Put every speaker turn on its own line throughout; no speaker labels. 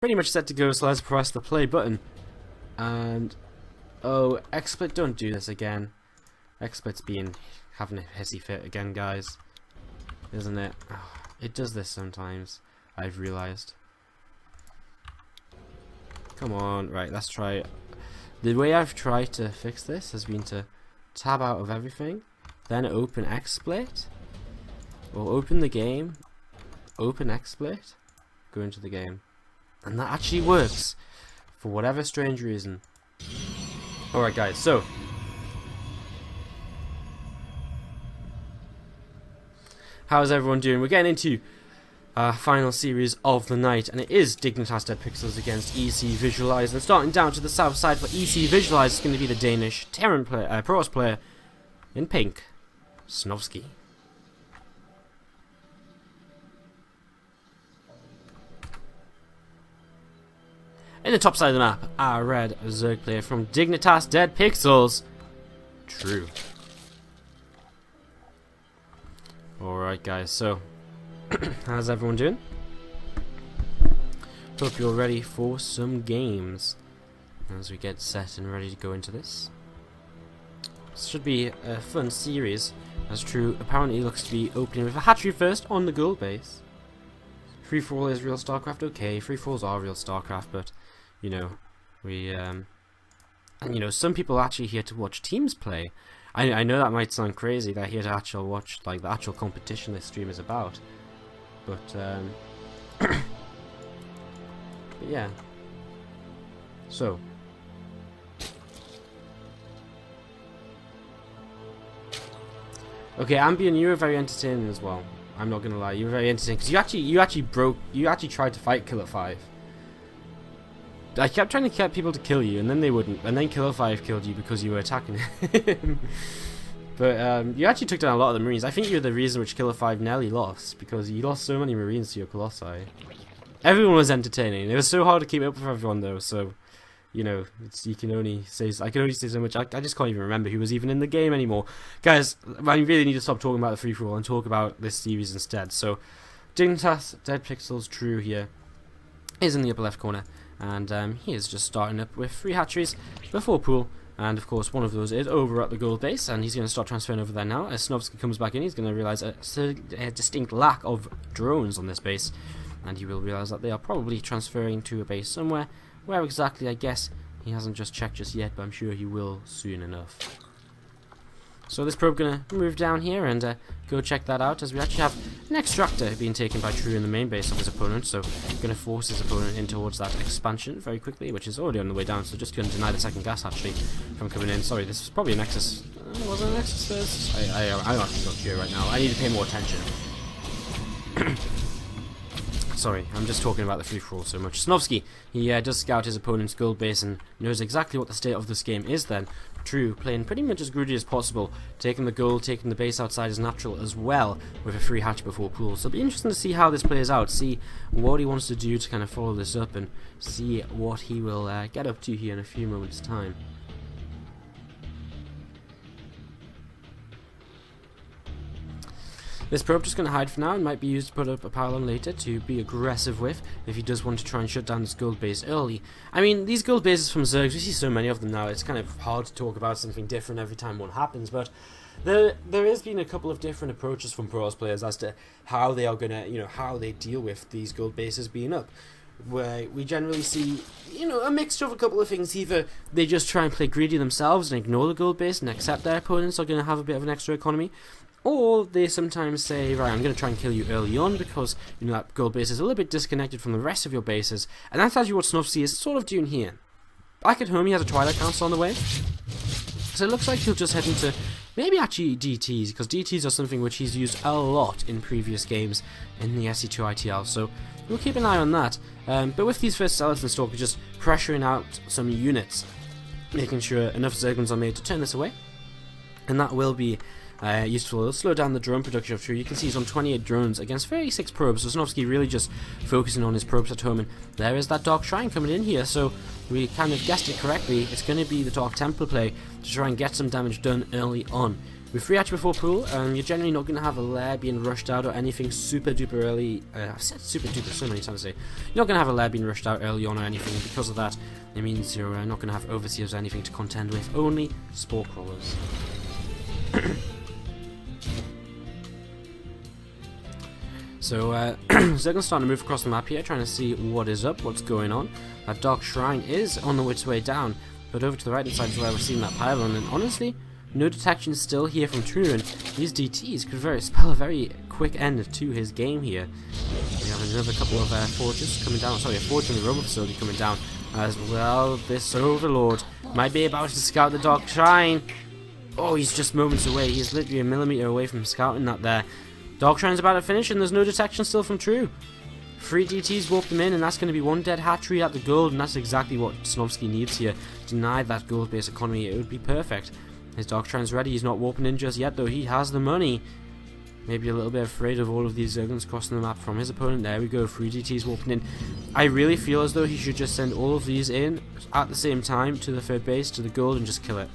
pretty much set to go, so let's press the play button. And oh, XSplit, don't do this again. XSplit's having a hissy fit again, guys, isn't it? Oh, it does this sometimes, I've realized. Come on, right, let's try it. The way I've tried to fix this has been to tab out of everything, then open XSplit, or open the game, open XSplit, go into the game. And that actually works, for whatever strange reason. Alright guys, so how's everyone doing? We're getting into our final series of the night, and it is Dignitas Dead Pixels against ECVisualize. And starting down to the south side for ECVisualize is going to be the Danish Terran player, Pros player in pink, SnOvSki. In the top side of the map, our red Zerg player from Dignitas Dead Pixels, True. Alright guys, so how's everyone doing? Hope you're ready for some games as we get set and ready to go into this. This should be a fun series, as True apparently looks to be opening with a hatchery first on the gold base. Free-for-all is real StarCraft, okay, free-for-alls are real StarCraft, but you know, and you know, some people are actually here to watch teams play. I know that might sound crazy, they're here to actually watch like the actual competition this stream is about, but but yeah. So okay, Ambien, you were very entertaining as well. I'm not gonna lie, you were very entertaining because you actually tried to fight Killer 5. I kept trying to get people to kill you, and then they wouldn't, and then Killer 5 killed you because you were attacking him. But you actually took down a lot of the Marines. I think you're the reason which Killer 5 nearly lost, because you lost so many Marines to your Colossi. Everyone was entertaining. It was so hard to keep up with everyone though, so you know, I can only say so much. I just can't even remember who was even in the game anymore. Guys, I really need to stop talking about the free-for-all and talk about this series instead. So Dignitas Dead Pixels True here is in the upper left corner. And he is just starting up with 3 hatcheries before pool, and of course one of those is over at the gold base, and he's going to start transferring over there now. As SnOvSki comes back in, he's going to realise a distinct lack of drones on this base, and he will realise that they are probably transferring to a base somewhere. Where exactly, I guess he hasn't just checked just yet, but I'm sure he will soon enough. So this probe going to move down here and go check that out, as we actually have an extractor being taken by True in the main base of his opponent, so going to force his opponent in towards that expansion very quickly, which is already on the way down, so just going to deny the second gas actually from coming in. Sorry, this is probably a Nexus. Was it a Nexus first? I'm actually not sure right now. I need to pay more attention. Sorry, I'm just talking about the free-for-all so much. SnOvSki, he does scout his opponent's gold base and knows exactly what the state of this game is then. True, playing pretty much as greedy as possible, taking the gold, taking the base outside as natural as well, with a free hatch before pool. So it'll be interesting to see how this plays out, see what he wants to do to kind of follow this up, and see what he will get up to here in a few moments' time. This probe just going to hide for now and might be used to put up a pylon later to be aggressive with if he does want to try and shut down this gold base early. I mean, these gold bases from Zergs, we see so many of them now, it's kind of hard to talk about something different every time one happens, but there has been a couple of different approaches from Pros players as to how they are going to, you know, how they deal with these gold bases being up. Where we generally see, you know, a mixture of a couple of things. Either they just try and play greedy themselves and ignore the gold base and accept their opponents are going to have a bit of an extra economy, or they sometimes say, right, I'm going to try and kill you early on because, you know, that gold base is a little bit disconnected from the rest of your bases, and that's actually what SnOvSki is sort of doing here. Back at home, he has a Twilight Council on the way, so it looks like he'll just head into maybe actually DTs, because DTs are something which he's used a lot in previous games in the SC2 ITL, so we'll keep an eye on that. But with these first Skeleton Stalkers just pressuring out some units, making sure enough Zerglings are made to turn this away, and that will be useful. It'll slow down the drone production of True. You can see he's on 28 drones against 36 probes, so SnOvSki really just focusing on his probes at home, and there is that Dark Shrine coming in here, so we kind of guessed it correctly. It's going to be the Dark Templar play to try and get some damage done early on. With 3 hatchery before pool, you're generally not going to have a lair being rushed out or anything super duper early. I've said super duper so many times today. You're not going to have a lair being rushed out early on or anything. Because of that, it means you're not going to have overseers or anything to contend with. Only spore crawlers. So, Zergling's starting to move across the map here, trying to see what is up, what's going on. That Dark Shrine is on its way down, but over to the right hand side is where we're seeing that pylon, and honestly, no detection still here from True, and these DTs could spell a very quick end to his game here. We have another couple of forges coming down, sorry, a forge in the Robo facility coming down, as well. This Overlord might be about to scout the Dark Shrine. Oh, he's just moments away, he's literally a millimeter away from scouting that there. Dark Shrine's about to finish, and there's no detection still from True. 3 DTs warp them in, and that's going to be 1 dead hatchery at the gold, and that's exactly what SnOvSki needs here. Deny that gold-based economy, it would be perfect. His Dark Shrine's ready, he's not warping in just yet, though he has the money. Maybe a little bit afraid of all of these Zerglings crossing the map from his opponent. There we go, 3 DTs warping in. I really feel as though he should just send all of these in at the same time to the third base, to the gold, and just kill it.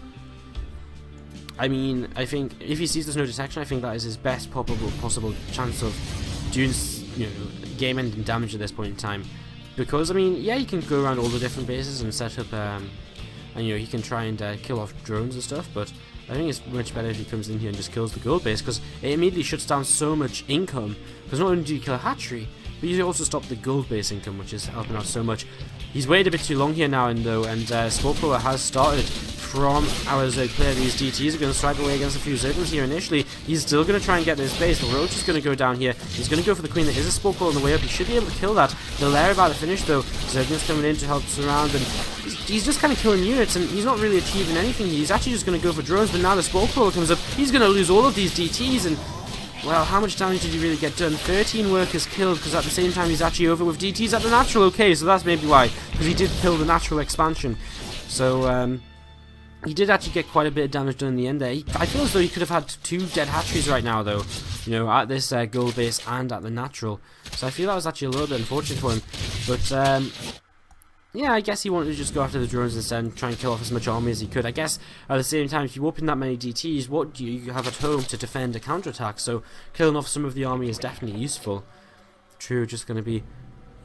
I mean, I think if he sees there's no detection, I think that is his best possible chance of doing, game-ending damage at this point in time. Because, I mean, yeah, he can go around all the different bases and set up, and he can try and kill off drones and stuff, but I think it's much better if he comes in here and just kills the gold base, because it immediately shuts down so much income. Because not only do you kill a hatchery, but you also stop the gold base income, which is helping out so much. He's waited a bit too long here now, and Spore Crawler has started from our Zerg player. These DTs are going to strike away against a few Zerglings here initially. He's still going to try and get this base. The Roach is going to go down here. He's going to go for the Queen. There is a Spore Crawler on the way up. He should be able to kill that. The lair about to finish though. Zerglings coming in to help surround, and he's just kind of killing units, and he's not really achieving anything. He's actually just going to go for drones, but now the Spore Crawler comes up. He's going to lose all of these DTs, and well, how much damage did he really get done? 13 workers killed, because at the same time he's actually over with DTs at the natural. Okay, so that's maybe why, because he did kill the natural expansion. So, he did actually get quite a bit of damage done in the end there. I feel as though he could have had 2 dead hatcheries right now, though, at this gold base and at the natural. So I feel that was actually a little bit unfortunate for him. But, yeah, I guess he wanted to just go after the drones instead and try and kill off as much army as he could. I guess at the same time, if you open that many DTs, what do you have at home to defend a counterattack? So killing off some of the army is definitely useful. True, just going to be...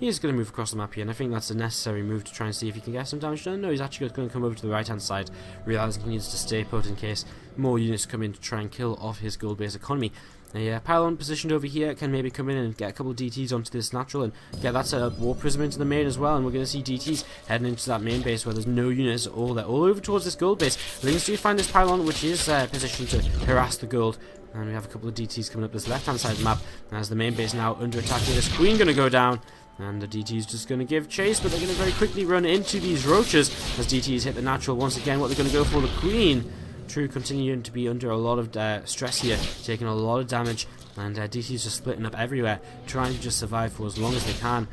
He's going to move across the map here, and I think that's a necessary move to try and see if he can get some damage done. No, he's actually going to come over to the right-hand side, realising he needs to stay put in case more units come in to try and kill off his gold-based economy. A pylon positioned over here can maybe come in and get a couple of DTs onto this natural and get that set up. War Prism into the main as well, and we're going to see DTs heading into that main base where there's no units at all. They're all over towards this gold base. Lings do find this pylon, which is positioned to harass the gold. And we have a couple of DTs coming up this left-hand side of the map. As the main base now under attack here, this Queen going to go down. And the DT's just going to give chase, but they're going to very quickly run into these roaches as DT's hit the natural once again. What they're going to go for, the Queen. True continuing to be under a lot of stress here, taking a lot of damage, and DT's just splitting up everywhere, trying to just survive for as long as they can.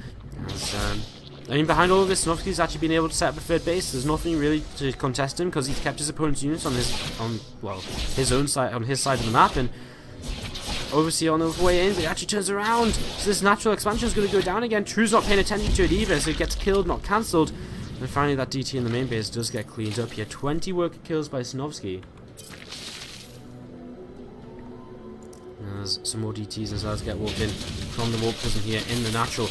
I mean, behind all of this, SnOvSki's actually been able to set up a third base. There's nothing really to contest him because he's kept his opponent's units on his own side, on his side of the map, and Overseer on the way in, but it actually turns around. So this natural expansion is going to go down again. True's not paying attention to it either, so it gets killed, not cancelled. And finally, that DT in the main base does get cleaned up here. 20 worker kills by SnOvSki. There's some more DTs as well as get walked in from the warp prism here in the natural.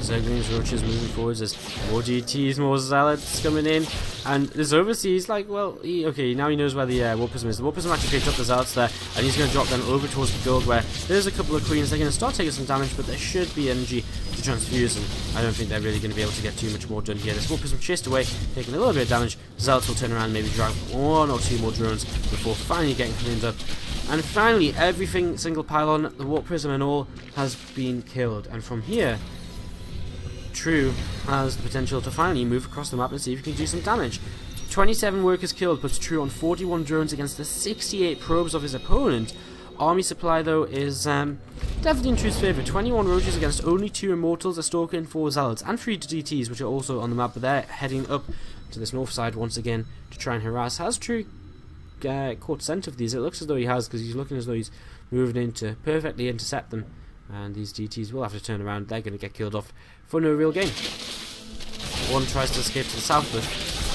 Zerglings, Roaches moving forwards. There's more DTs, more Zealots coming in. And this Overseas, like, well, okay, now he knows where the warp prism is. The warp prism actually picked up the Zealots there, and he's going to drop them over towards the gold where there's a couple of Queens. They're going to start taking some damage, but there should be energy to transfuse, and I don't think they're really going to be able to get too much more done here. This warp prism chased away, taking a little bit of damage. Zealots will turn around, maybe drive 1 or 2 more drones before finally getting cleaned up. And finally, everything, single pylon, the warp prism and all, has been killed. And from here, True has the potential to finally move across the map and see if he can do some damage. 27 workers killed, puts True on 41 drones against the 68 probes of his opponent. Army supply, though, is definitely in True's favour. 21 roaches against only 2 immortals, a stalker and 4 zealots, and 3 DTs, which are also on the map, but they're heading up to this north side once again to try and harass. Has True caught scent of these? It looks as though he has, because he's looking as though he's moving in to perfectly intercept them, and these DTs will have to turn around. They're going to get killed off for no real gain. One tries to escape to the south, but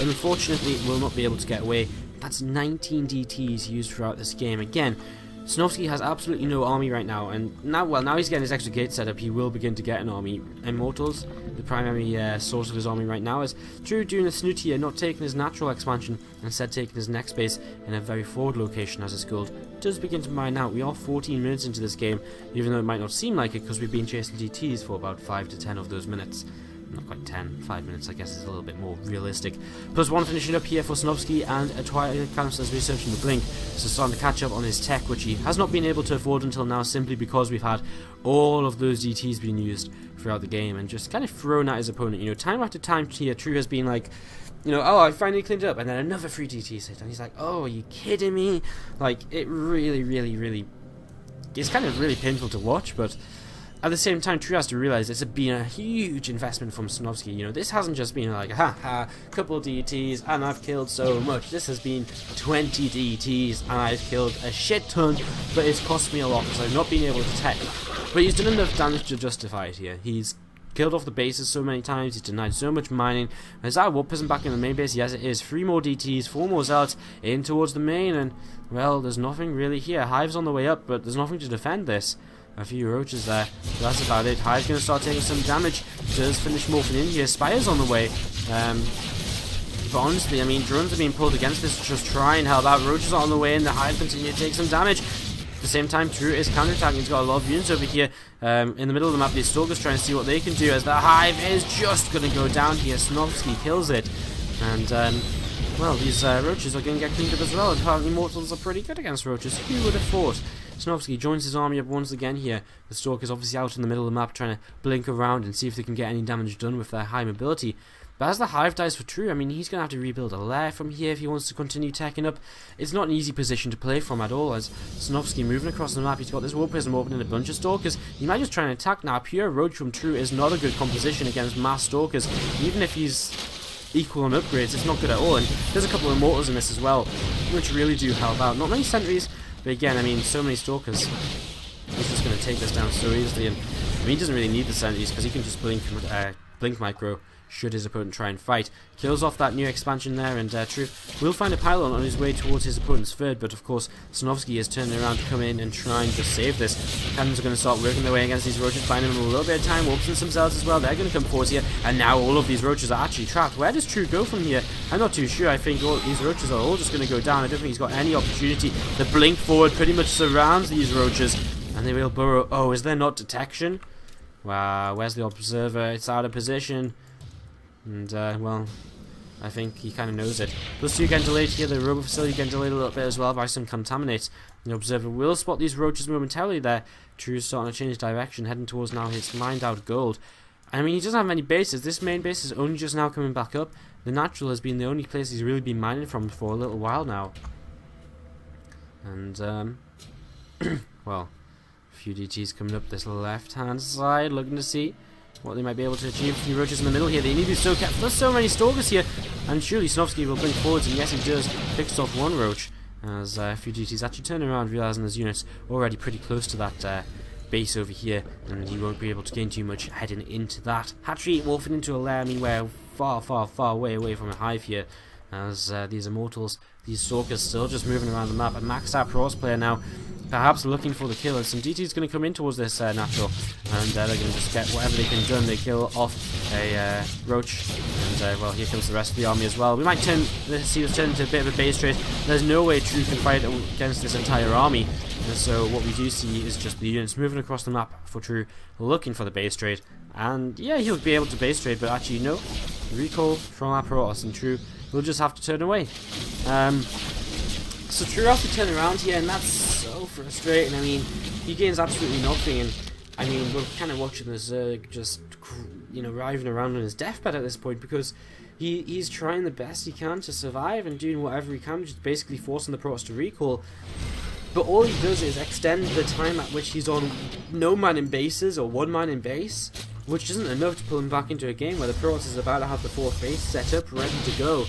unfortunately will not be able to get away That's 19 DTs used throughout this game. Again, SnOvSki has absolutely no army right now, and now he's getting his extra gate set up, he will begin to get an army. Immortals, the primary source of his army right now, is True doing a snoot here, not taking his natural expansion, instead taking his next base in a very forward location as his gold does begin to mine out. We are 14 minutes into this game, even though it might not seem like it, because we've been chasing DTs for about 5 to 10 of those minutes. Not quite 10, 5 minutes I guess is a little bit more realistic. +1 finishing up here for SnOvSki, and a Twilight Councilor's researching the blink, so starting to catch up on his tech, which he has not been able to afford until now, simply because we've had all of those DTs being used throughout the game, and just kind of thrown at his opponent. You know, time after time here, True has been like, you know, oh, I finally cleaned it up, and then another 3 DTs hit, and he's like, oh, are you kidding me? Like, it really, it's kind of really painful to watch, but at the same time, True has to realize it's been a huge investment from SnOvSki. You know, this hasn't just been like, couple DTs and I've killed so much. This has been 20 DTs and I've killed a shit ton, but it's cost me a lot because I've not been able to tech. But he's done enough damage to justify it here. He's killed off the bases so many times, he's denied so much mining. Is that warp isn't back in the main base? Yes, it is. 3 more DTs, 4 more zealots in towards the main, and, well, there's nothing really here. Hive's on the way up, but there's nothing to defend this. A few roaches there, but that's about it. Hive's going to start taking some damage. Does finish morphing in here. Spire's on the way. But honestly, I mean, drones are being pulled against this. Just try and help out. Roaches are on the way, and the Hive continue to take some damage. At the same time, True is counterattacking. He's got a lot of units over here. In the middle of the map, these Stalkers trying to see what they can do, as the Hive is just going to go down here. SnOvSki kills it. And, well, these roaches are going to get cleaned up as well. Apparently, Mortals are pretty good against roaches. Who would have thought? SnOvSki joins his army up once again here. The Stalkers obviously out in the middle of the map trying to blink around and see if they can get any damage done with their high mobility. But as the Hive dies for True, I mean, he's going to have to rebuild a lair from here if he wants to continue teching up. It's not an easy position to play from at all, as SnOvSki moving across the map. He's got this War Prism open and a bunch of Stalkers. He might just try and attack now. Pure Roach from True is not a good composition against mass Stalkers. Even if he's equal on upgrades, it's not good at all. And there's a couple of Immortals in this as well, which really do help out. Not many sentries, but again, I mean, so many Stalkers. He's just going to take this down so easily, and I mean, he doesn't really need the sentries because he can just blink micro should his opponent try and fight. Kills off that new expansion there, and True will find a pylon on his way towards his opponent's third, but of course SnOvSki is turning around to come in and try and just save this. Cannons are going to start working their way against these roaches, finding them a little bit of time. Warps and some cells as well. They're going to come forward here, and now all of these roaches are actually trapped. Where does True go from here? I'm not too sure. I think all these roaches are all just going to go down. I don't think he's got any opportunity. The blink forward pretty much surrounds these roaches, and they will burrow. Oh, is there not detection? Wow, where's the observer? It's out of position. And, well, I think he kind of knows it. +2 getting delayed here. The robo facility getting delayed a little bit as well by some contaminates. The observer will spot these roaches momentarily there. True's starting to change direction, heading towards now his mined out gold. I mean, he doesn't have many bases. This main base is only just now coming back up. The natural has been the only place he's really been mining from for a little while now. And, well, a few DTs coming up this left-hand side, looking to see what they might be able to achieve. A few roaches in the middle here. They need to be so careful. There's so many Stalkers here, and surely SnOvSki will blink forwards, and yes, he does. Picks off one roach, as a few DTs actually turn around, realizing his unit's already pretty close to that base over here, and he won't be able to gain too much heading into that. Hatchery wolfing into a lair. I mean, we're far away from a Hive here, as these Immortals, these Stalkers, still just moving around the map. A maxed out Protoss player now, perhaps looking for the kill, and some DT's going to come in towards this natural, and they're going to just get whatever they can done. They kill off a roach, and well, here comes the rest of the army as well. We might see this turn into a bit of a base trade. There's no way True can fight against this entire army, and so what we do see is just the units moving across the map for True, looking for the base trade. And yeah, he'll be able to base trade, but actually no, recall from our Protoss, and True will just have to turn away. So True has to turn around here, and that's so frustrating. I mean, he gains absolutely nothing, and I mean, we're kind of watching the Zerg just, you know, writhing around on his deathbed at this point, because he's trying the best he can to survive and doing whatever he can, just basically forcing the Protoss to recall. But all he does is extend the time at which he's on no man in bases or one man in base, which isn't enough to pull him back into a game where the Protoss is about to have the fourth base set up, ready to go.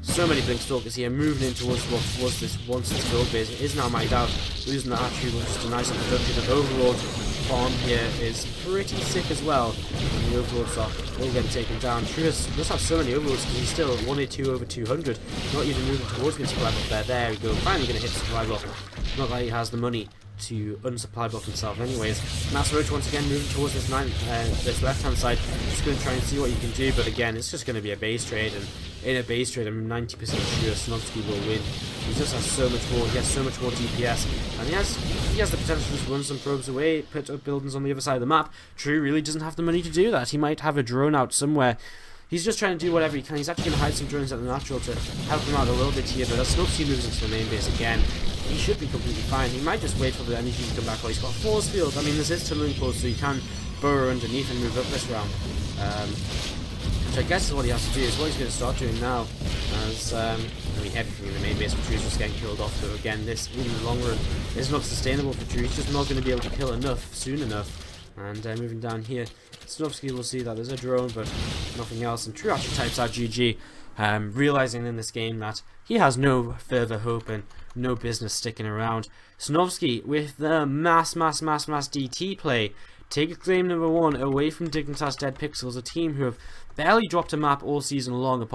So many Blink Stalkers here, moving in towards what was this once this gold base. It is now mined out, losing the archery, which is a nice introduction of Overlord. farm here is pretty sick as well. And the overlords are all getting taken down. True does have so many overlords because he's still 182 over 200. Not even moving towards me supply block there. There we go. Finally going to hit supply block. Not like he has the money to unsupply block himself anyways. Mass Roach once again moving towards this this left hand side. Just going to try and see what you can do, but again it's just going to be a base trade, and in a base trade I'm 90% sure SnOvSki will win. He just has so much more, he has so much more DPS, and he has the potential to just run some probes away, put up buildings on the other side of the map. True really doesn't have the money to do that. He might have a drone out somewhere. He's just trying to do whatever he can. He's actually going to hide some drones at the natural to help him out a little bit here, but as SnOvSki moves into the main base again, he should be completely fine. He might just wait for the energy to come back. Well, he's got a force field. I mean, this is tunneling close, so he can burrow underneath and move up this round. Which I guess is what he has to do, is what he's going to start doing now. As, I mean, everything in the main base for True is just getting killed off, so again, this, in the long run, is not sustainable for True. He's just not going to be able to kill enough soon enough. And moving down here, SnOvSki will see that there's a drone, but nothing else. And True actually types out GG, realizing in this game that he has no further hope and no business sticking around. SnOvSki with the mass DT play take claim number 1 away from Dignitas Dead Pixels, a team who have barely dropped a map all season long apart